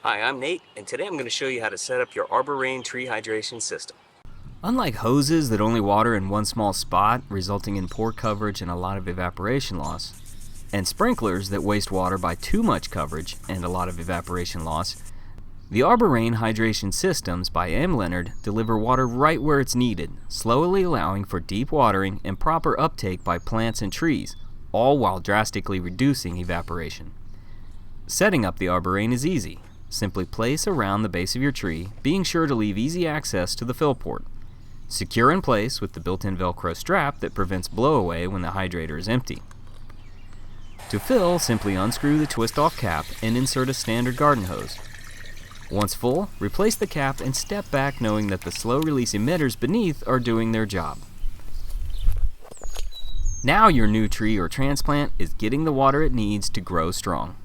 Hi, I'm Nate, and today I'm going to show you how to set up your ArborRain tree hydration system. Unlike hoses that only water in one small spot, resulting in poor coverage and a lot of evaporation loss, and sprinklers that waste water by too much coverage and a lot of evaporation loss, the ArborRain Hydration systems by Leonard deliver water right where it's needed, slowly allowing for deep watering and proper uptake by plants and trees, all while drastically reducing evaporation. Setting up the ArborRain is easy. Simply place around the base of your tree, being sure to leave easy access to the fill port. Secure in place with the built-in Velcro strap that prevents blowaway when the hydrator is empty. To fill, simply unscrew the twist-off cap and insert a standard garden hose. Once full, replace the cap and step back knowing that the slow-release emitters beneath are doing their job. Now your new tree or transplant is getting the water it needs to grow strong.